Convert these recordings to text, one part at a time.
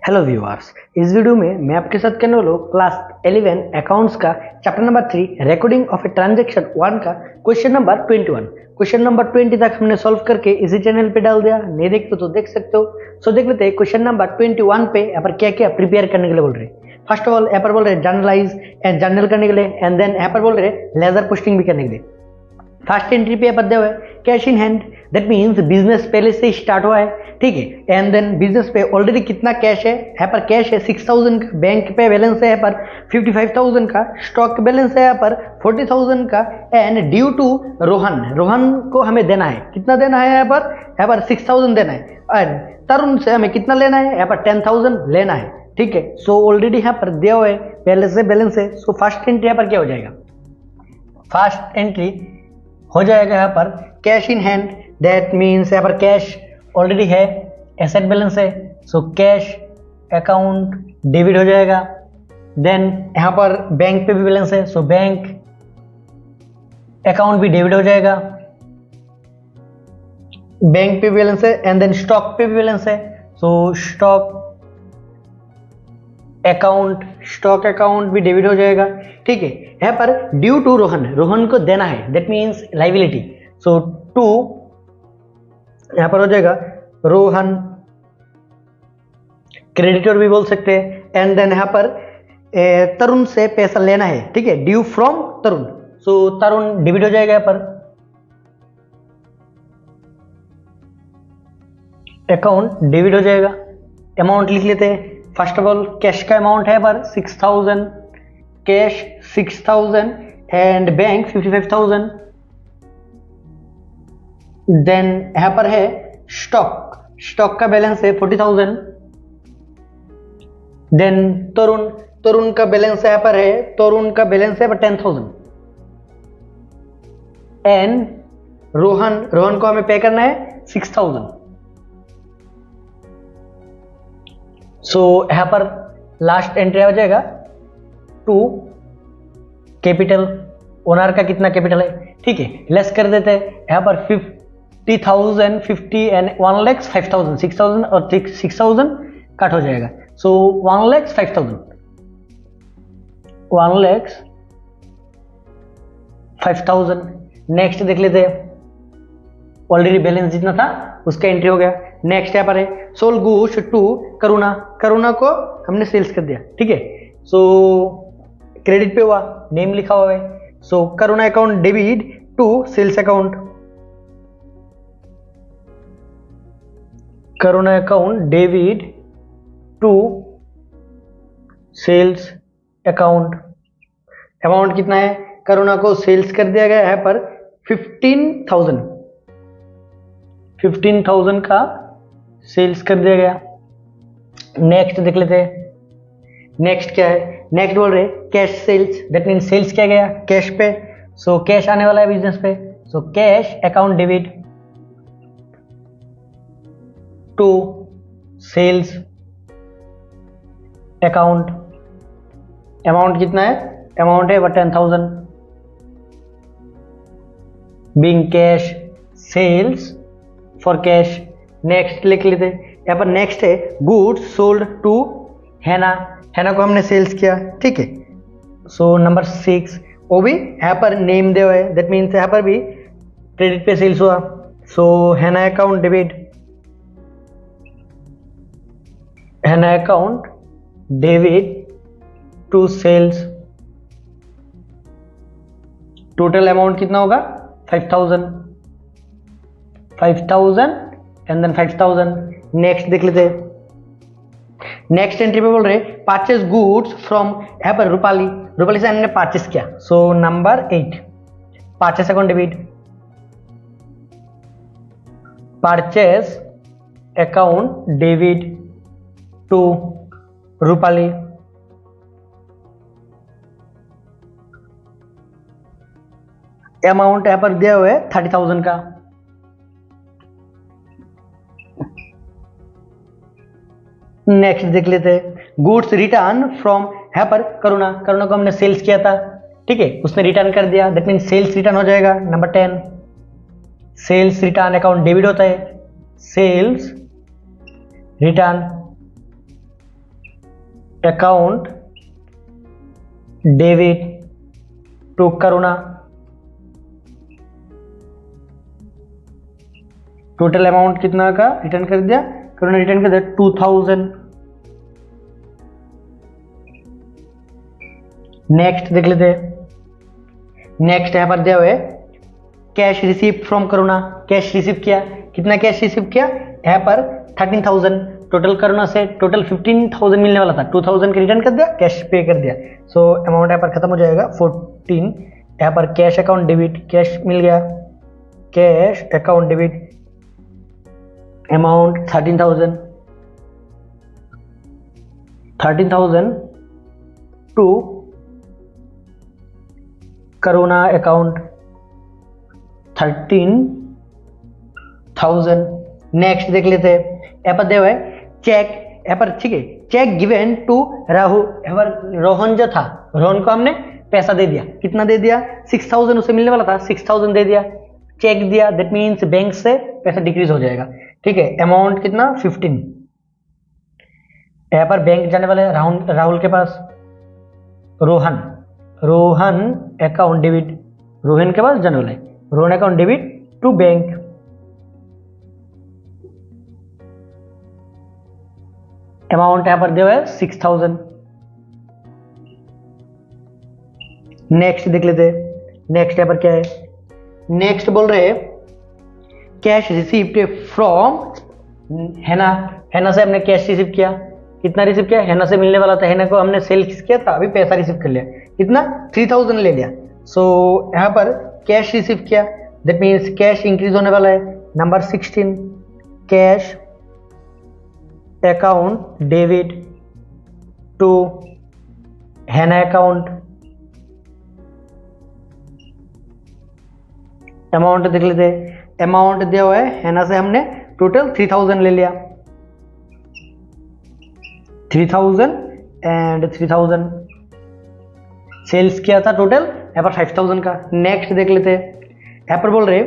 Hello viewers, इस video में मैं आपके साथ करने वाला हूँ क्लास 11 अकाउंट्स का chapter number 3 recording of a transaction 1 का क्वेश्चन नंबर 21। क्वेश्चन नंबर 20 तक हमने सॉल्व करके इसी चैनल पे डाल दिया। नहीं देखते तो देख सकते हो। सो देख लेते हैं क्वेश्चन नंबर 21 पे यहाँ पर क्या क्या प्रिपेयर करने के लिए बोल रहे हैं। फर्स्ट ऑफ ऑल यहाँ पर बोल रहे हैं जर्नलाइज एंड जर्नल करने के लिए, एंड देन यहाँ पर बोल रहे हैं लेजर पोस्टिंग भी करने के लिए। फर्स्ट एंट्री पे पद हुआ है cash in hand, that means business पहले से स्टार्ट हुआ है, ठीक है। एंड देन बिजनेस पे ऑलरेडी कितना कैश है, यहाँ पर कैश है 6000 का, बैंक पे बैलेंस है यहाँ पर 55,000 का, स्टॉक बैलेंस है यहाँ पर 40,000 का, एंड ड्यू टू रोहन को हमें देना है, कितना देना है यहाँ पर 6000 देना है, एंड तरुण से हमें कितना लेना है, यहाँ पर 10,000 लेना है, ठीक है। सो ऑलरेडी यहाँ पर दिया हुआ है पहले से बैलेंस है। सो फर्स्ट एंट्री यहाँ पर क्या हो जाएगा, फर्स्ट एंट्री हो जाएगा यहाँ पर cash in hand, that means यहाँ पर कैश ऑलरेडी है, एसेट बैलेंस है, सो कैश अकाउंट डेबिट हो जाएगा। देन यहाँ पर बैंक पे भी बैलेंस है, सो बैंक अकाउंट भी डेबिट हो जाएगा, बैंक पे भी बैलेंस है। एंड देन स्टॉक पे भी बैलेंस है, सो स्टॉक अकाउंट भी डेबिट हो जाएगा, ठीक है। यहाँ पर ड्यू टू रोहन को देना है, that means liability, so to यहाँ पर हो जाएगा रोहन, क्रेडिटर भी बोल सकते हैं। एंड देन यहाँ पर तरुण से पैसा लेना है, ठीक है, due from Tarun, so Tarun debit हो जाएगा। यहाँ पर अकाउंट डेबिट हो जाएगा। अमाउंट लिख लेते हैं। फर्स्ट ऑफ ऑल कैश का अमाउंट है पर 6000, कैश 6000 एंड बैंक 55,000। देन यहां पर है स्टॉक का बैलेंस है 40,000। देन तरुण का बैलेंस यहाँ पर है, तरुण का बैलेंस है पर 10,000। एंड रोहन को हमें पे करना है 6000। सो यहाँ पर लास्ट एंट्री हो जाएगा टू कैपिटल, ओनर का कितना कैपिटल है, ठीक है, लेस कर देते हैं। यहाँ पर 50,000, 50 एंड 1,05,000, 6,000 और 6,000 कट हो जाएगा, सो 1,05,000, 1,05,000। नेक्स्ट देख लेते हैं, ऑलरेडी बैलेंस जितना था उसका एंट्री हो गया। नेक्स्ट यहाँ पर है सोल गुड्स टू करुणा को हमने सेल्स कर दिया, ठीक है। सो क्रेडिट पे हुआ, नेम लिखा हुआ है, so Karuna account debit to sales account, Karuna account debit to sales account. Amount कितना है, करुणा को सेल्स कर दिया गया है पर 15,000 का सेल्स कर दिया गया। नेक्स्ट देख लेते हैं, नेक्स्ट क्या है, नेक्स्ट बोल रहे cash sales, that mean sales किया गया कैश पे, सो कैश आने वाला है बिजनेस पे, so cash account debit to sales account. Amount कितना है, अमाउंट है 10,000, being cash sales for cash. Next लिख लेते हैं, यहाँ पर नेक्स्ट है गुड्स सोल्ड टू हैना को हमने सेल्स किया, ठीक है। सो नंबर 6 वो भी यहाँ पर नेम दे हुआ है, दैट मीन्स यहाँ पर भी क्रेडिट पे सेल्स हुआ, so Haina account debit, Haina account debit to sales. Total amount कितना होगा 5,000 एंड देन 5,000। नेक्स्ट देख लेते हैं, नेक्स्ट एंट्री पे बोल रहे परचेज गुड्स फ्रॉम, यहाँ पर रूपाली से हमने परचेस किया, so number 8 purchase account debit, purchase account debit to Rupali. Amount यहाँ पर दिया हुआ है 30,000 का। नेक्स्ट देख लेते हैं, गुड्स रिटर्न फ्रॉम, यहाँ पर करुणा को हमने सेल्स किया था, ठीक है, उसने रिटर्न कर दिया, दैट मीन सेल्स रिटर्न हो जाएगा। Number 10 sales return account debit होता है, sales return account debit to Karuna, total amount कितना का रिटर्न कर दिया, करुणा रिटर्न कर दिया 2000। नेक्स्ट देख लेते हैं। नेक्स्ट यहां पर दिया हुआ है cash receive from Karuna, cash receive किया, कितना कैश रिसीव किया यहाँ पर 13,000, टोटल करुणा से टोटल 15,000 मिलने वाला था, 2,000 के रिटर्न कर दिया, कैश पे कर दिया। सो अमाउंट यहाँ पर खत्म हो जाएगा 14। यहाँ पर कैश अकाउंट डेबिट, कैश मिल गया, cash account debit amount 13,000 to Karuna account 13,000। Next देख लेते हैं। यहाँ पर दिया है चेक, यहाँ पर ठीक है, check given to Rahu, Rohan जो था, रोहन को हमने पैसा दे दिया, कितना दे दिया 6,000 उसे मिलने वाला था, 6,000 दे दिया, चेक दिया, दैट मीन्स बैंक से पैसा डिक्रीज हो जाएगा। ठीक है, अमाउंट कितना 15। यहाँ पर बैंक जाने वाले राहुल के पास, रोहन अकाउंट डेबिट, रोहन के पास जाने वाला है, Rohan account debit to bank. Amount यहां पर दिया है 6,000। नेक्स्ट देख लेते हैं। नेक्स्ट यहां पर क्या है, नेक्स्ट बोल रहे हैं कैश रिसीव्ड फ्रॉम हैना, हैना से हमने कैश रिसीव किया, कितना रिसीव किया, हैना से मिलने वाला था, हैना को हमने सेल किया था, अभी पैसा रिसीव कर लिया, कितना 3,000 ले लिया। सो यहाँ पर कैश रिसीव किया, दैट मीन्स कैश इंक्रीज होने वाला है। Number 16 cash account debit to Haina account, amount देख लेते हैं। अमाउंट दिया हुआ है हैना से हमने टोटल 3,000 ले लिया, 3,000 एंड 3,000 सेल्स किया था टोटल यहाँ पर 5,000 का। नेक्स्ट देख लेते हैं। यहाँ पर बोल रहे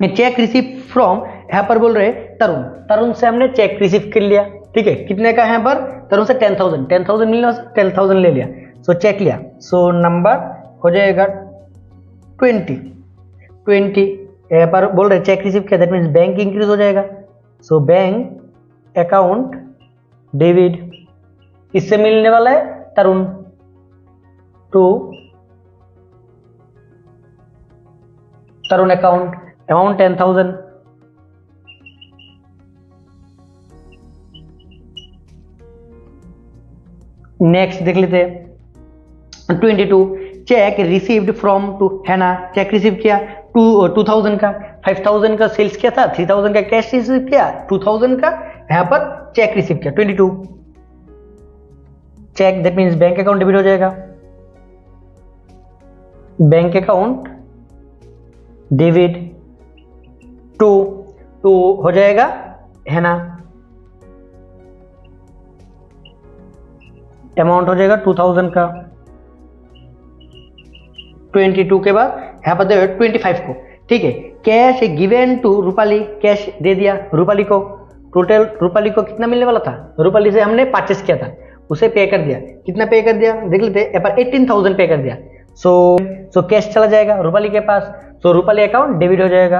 चेक रिसीव फ्रॉम, यहाँ पर बोल रहे तरुण, तरुण से हमने चेक रिसीव कर लिया, ठीक है, कितने का है यहाँ पर, तरुण से 10,000 मिलने से 10,000 ले लिया, सो चेक लिया, सो नंबर हो जाएगा 20। यहाँ पर बोल रहे चेक रिसीव किया, दैट मीन्स बैंक इंक्रीज हो जाएगा, सो बैंक अकाउंट डेबिट, इससे मिलने वाला है Tarun to Tarun account, amount 10,000। Next देख लेते हैं 22 चेक रिसीव्ड फ्रॉम टू हैना, चेक रिसीव किया 2,000 का, 5,000 का सेल्स किया था, 3,000 का कैश रिसीव किया, 2,000 का यहां पर चेक रिसीव किया। 22 check, that means bank account debit हो जाएगा, बैंक अकाउंट डेबिट टू हो जाएगा हैना, अमाउंट हो जाएगा 2,000 का। 22 के बाद यहां पर 25 को, ठीक है, cash given to Rupali, cash दे दिया रूपाली को, टोटल रूपाली को कितना मिलने वाला था, रूपाली से हमने परचेस किया था, उसे पे कर दिया, कितना पे कर दिया देख लेते हैं, 18,000 पे कर दिया, सो कैश चला जाएगा रूपाली के पास, सो रूपाली अकाउंट डेबिट हो जाएगा,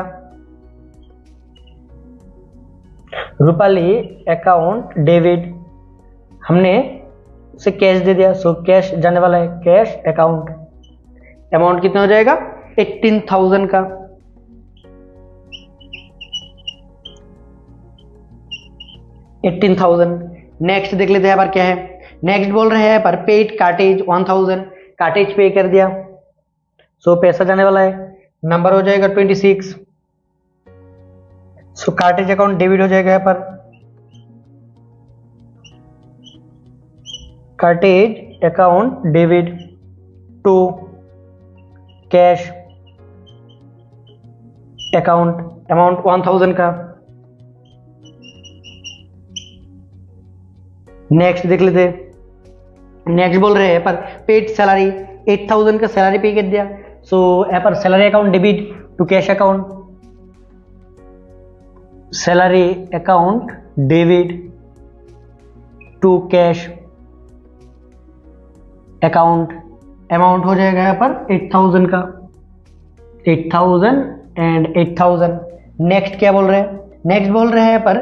रूपाली अकाउंट डेबिट, हमने उसे कैश दे दिया, सो कैश जाने वाला है, कैश अकाउंट, अमाउंट कितना हो जाएगा 18,000 का। नेक्स्ट देख लेते हैं यहाँ पर क्या है। नेक्स्ट बोल रहे हैं पर पेड कार्टेज 1000, कार्टेज पे कर दिया, सो पैसा जाने वाला है, नंबर हो जाएगा 26, सो कार्टेज अकाउंट डेबिट हो जाएगा यहाँ पर, cartage account debit to cash account, amount 1000 का। नेक्स्ट देख लेते हैं। नेक्स्ट बोल रहे हैं पर पेड सैलरी 8,000 का सैलरी पे कर दिया, सो यहाँ पर salary account debit to cash account, salary account debit to cash account amount हो जाएगा यहाँ पर 8000 का, 8000 एंड 8000। नेक्स्ट क्या बोल रहे हैं, नेक्स्ट बोल रहे हैं यहाँ पर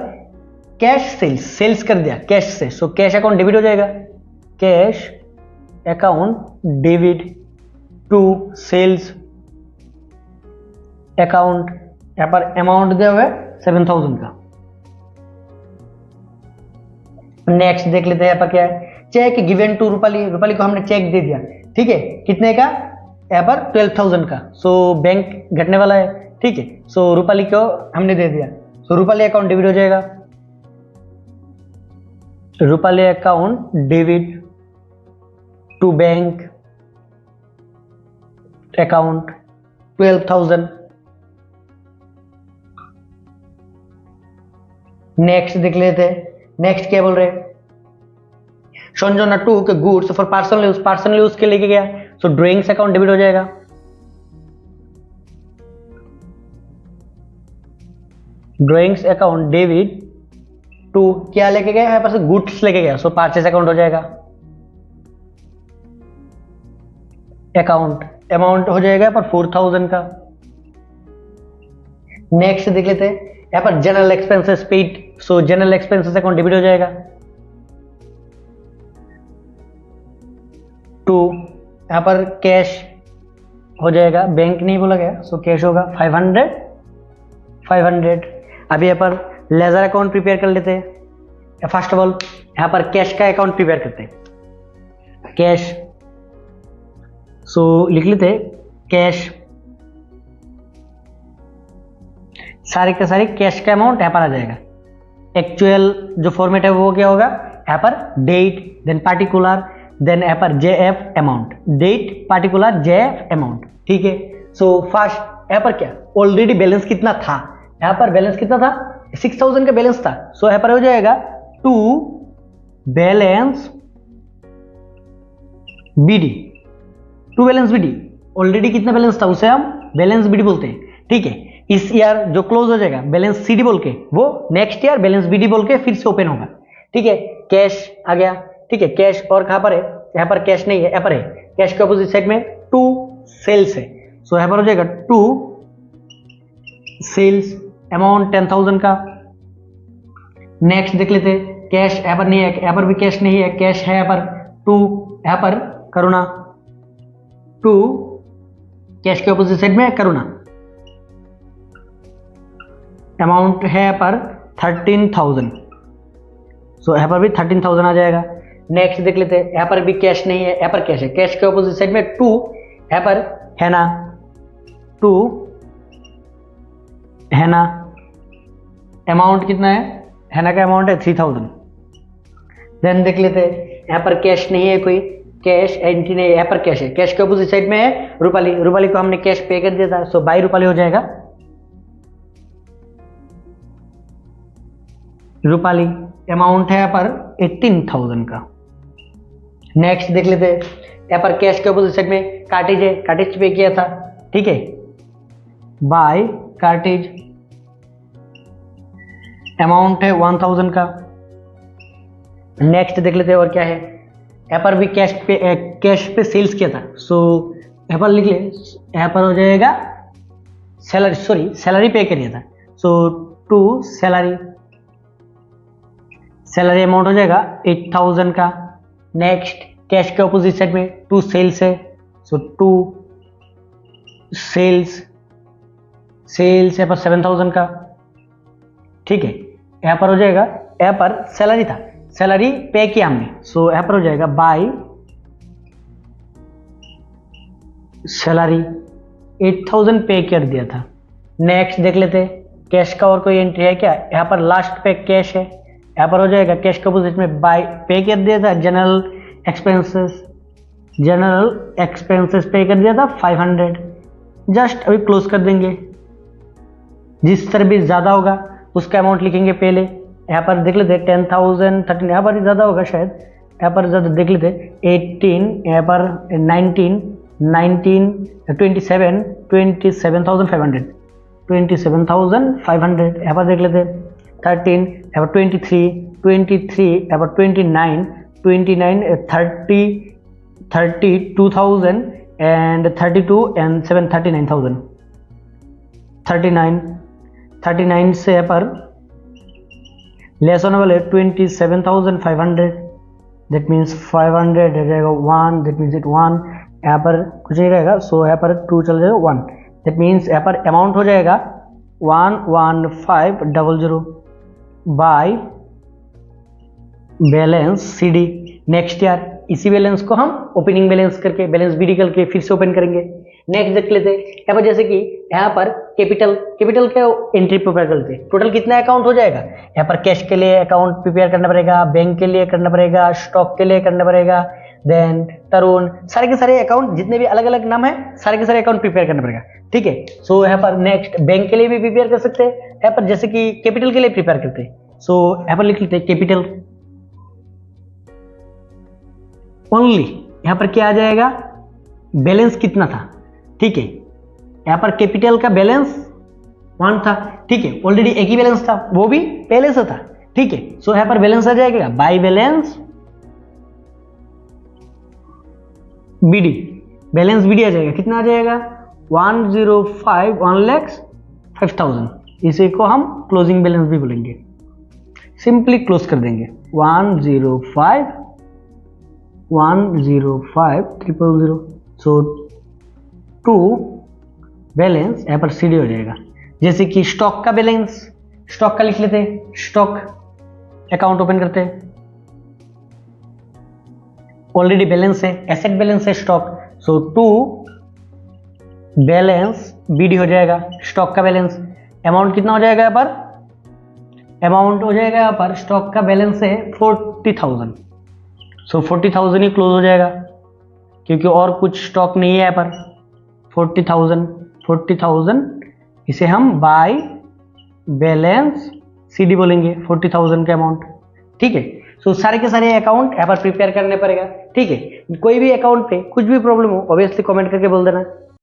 कैश सेल्स, सेल्स कर दिया कैश से, सो कैश अकाउंट डेबिट हो जाएगा, cash account debit to sales account. यहाँ पर अमाउंट दिया हुआ है 7000 का। नेक्स्ट देख लेते हैं यहाँ पर क्या है, check given to Rupali, Rupali को हमने चेक दे दिया, ठीक है, कितने का, यहाँ पर 12000 का, सो बैंक घटने वाला है, ठीक है, सो रूपाली को हमने दे दिया, सो रूपाली अकाउंट डेबिट हो जाएगा, Rupali account debit to bank account 12000। Next देख लेते हैं, नेक्स्ट क्या बोल रहे हैं, संजना टू के goods for personal use, personal use के लेके गया, सो ड्राइंग्स अकाउंट डेबिट हो जाएगा, ड्राइंग्स अकाउंट डेबिट टू क्या लेके गया, यहाँ पर से गुड्स लेके गया, सो परचेस अकाउंट हो जाएगा, अकाउंट अमाउंट हो जाएगा पर 4000 का। नेक्स्ट देख लेते हैं, यहाँ पर जनरल एक्सपेंसेस पेड, सो जनरल एक्सपेंसेस अकाउंट डेबिट हो जाएगा, टू यहाँ पर कैश हो जाएगा, बैंक नहीं बोला गया, सो कैश होगा 500। अभी यहाँ पर लेजर अकाउंट प्रिपेयर कर लेते हैं। फर्स्ट ऑफ ऑल यहाँ पर कैश का अकाउंट प्रिपेयर करते हैं, कैश, सो लिख लेते हैं कैश, सारे के सारे कैश का अमाउंट यहाँ पर आ जाएगा। एक्चुअल जो फॉर्मेट है वो क्या होगा, यहाँ पर डेट देन पार्टिकुलर देन यहाँ पर JF amount, date particular JF amount, ठीक है। सो फर्स्ट यहाँ पर क्या, ऑलरेडी बैलेंस कितना था, यहाँ पर बैलेंस कितना था, 6000 का बैलेंस था, सो यहाँ पर हो जाएगा to balance BD, to balance BD, already कितना बैलेंस था उसे हम बैलेंस बीडी बोलते हैं, ठीक है। इस ईयर जो क्लोज हो जाएगा बैलेंस सीडी बोल के, वो नेक्स्ट ईयर बैलेंस बीडी बोल के फिर से ओपन होगा, ठीक है। कैश आ गया, ठीक है, कैश और कहां पर है, यहाँ पर कैश नहीं है, यहाँ पर है, कैश के अपोजिट साइड में टू सेल्स है, सो यहाँ पर हो जाएगा टू सेल्स अमाउंट 10000 का। नेक्स्ट देख लेते हैं, कैश यहाँ पर नहीं है, यहाँ पर भी कैश नहीं है, कैश है यहाँ पर टू, यहाँ पर करुणा, टू कैश के अपोजिट साइड में करुणा, अमाउंट है यहाँ पर 13000, सो यहाँ पर भी 13000 आ जाएगा। नेक्स्ट देख लेते हैं, यहाँ पर भी कैश नहीं है, यहाँ पर कैश है, कैश के अपोजिट साइड में टू, यहाँ पर है ना, टू है ना, अमाउंट कितना है ना का अमाउंट है 3000। देन देख लेते हैं, यहाँ पर कैश नहीं है कोई, कैश एंट्री नहीं है, यहाँ पर कैश है, कैश के अपोजिट साइड में है रूपाली, रूपाली को हमने कैश पे कर दिया था, सो बाई रूपाली हो जाएगा, रूपाली अमाउंट है यहाँ पर 18000 का। नेक्स्ट देख लेते हैं, यहाँ पर कैश के अपोजिट साइड में कार्टेज है, कार्टेज पे किया था, ठीक है, बाय कार्टेज, अमाउंट है 1000 का। नेक्स्ट देख लेते हैं और क्या है, यहाँ पर भी कैश पे सेल्स किया था, सो यहाँ पर लिख ले, यहाँ पर हो जाएगा सैलरी, सॉरी सैलरी पे किया था, सो टू सैलरी, सैलरी अमाउंट हो जाएगा 8000 का। नेक्स्ट कैश के अपोजिट साइड में टू सेल्स है, सो टू सेल्स, सेल्स यहाँ पर 7000 का, ठीक है। यहाँ पर हो जाएगा, यहाँ पर सैलरी था, सैलरी पे किया हमने, सो यहाँ पर हो जाएगा बाय सैलरी, 8000 पे कर दिया था। नेक्स्ट देख लेते हैं, कैश का और कोई एंट्री है क्या, यहाँ पर लास्ट पे कैश है, यहाँ पर हो जाएगा कैश के अपोजिट में बाय पे कर दिया था, जनरल एक्सपेंसेस, जनरल एक्सपेंसेस पे कर दिया था 500, जस्ट अभी क्लोज कर देंगे, जिस तरह भी ज़्यादा होगा उसका अमाउंट लिखेंगे पहले। यहाँ पर देख लेते 10,000 13, यहाँ पर ज़्यादा होगा शायद, यहाँ पर ज़्यादा देख लेते 18, यहाँ पर 19 27 27,500 27,500, यहाँ पर देख लेते 13, यहाँ पर 23 यहाँ पर 29 30 32,000 and 32 and 7 39,000, 39 से यहाँ पर लेस होने वाले 27,500, दैट मीन्स 500 हो जाएगा 1, दैट मीन्स इट 1, यहाँ पर कुछ नहीं रहेगा, सो यहाँ पर 2 चल जाएगा 1, दैट मीन्स यहाँ पर अमाउंट हो जाएगा 11500 by balance C D. Next यार इसी बैलेंस को हम ओपनिंग बैलेंस करके बैलेंस बी डी करके फिर से ओपन करेंगे। नेक्स्ट देख लेते हैं यहाँ पर, जैसे कि यहाँ पर कैपिटल के एंट्री प्रिपेयर करते हैं, टोटल कितना अकाउंट हो जाएगा। यहाँ पर कैश के लिए अकाउंट प्रिपेयर करना पड़ेगा, बैंक के लिए करना पड़ेगा, स्टॉक के लिए करना पड़ेगा, देन तरुण, सारे के सारे अकाउंट जितने भी अलग अलग नाम है सारे के सारे अकाउंट प्रिपेयर करना पड़ेगा। ठीक है, सो यहाँ पर नेक्स्ट बैंक के लिए भी प्रिपेयर कर सकते हैं, यहाँ पर जैसे कि कैपिटल के लिए प्रिपेयर करते हैं, सो यहाँ पर लिख लेते हैं कैपिटल ओनली। यहाँ पर क्या आ जाएगा, बैलेंस कितना था। ठीक है, यहाँ पर कैपिटल का बैलेंस 1 था। ठीक है, ऑलरेडी एक ही बैलेंस था, वो भी पहले से था। ठीक है, सो यहाँ पर बैलेंस आ जाएगा by balance BD, balance BD आ जाएगा, कितना आ जाएगा 1,05,000। इसी को हम क्लोजिंग बैलेंस भी बोलेंगे, सिंपली क्लोज कर देंगे 1,05,000। सो 2 बैलेंस यहाँ पर सीडी हो जाएगा। जैसे कि स्टॉक का बैलेंस, स्टॉक का लिख लेते हैं, स्टॉक अकाउंट ओपन करते हैं, ऑलरेडी बैलेंस है, एसेट बैलेंस है स्टॉक, सो 2 बैलेंस बीडी हो जाएगा, स्टॉक का बैलेंस। अमाउंट कितना हो जाएगा यहाँ पर, अमाउंट हो जाएगा यहाँ पर स्टॉक का बैलेंस है 40,000, सो 40,000 ही क्लोज हो जाएगा क्योंकि और कुछ स्टॉक नहीं है यहाँ पर। 40,000 इसे हम बाय बैलेंस सीडी बोलेंगे, 40,000 का अमाउंट। ठीक है, सो सारे के सारे अकाउंट यहाँ पर प्रिपेयर करने पड़ेगा। ठीक है, कोई भी अकाउंट पे कुछ भी प्रॉब्लम हो ऑब्वियसली कमेंट करके बोल देना।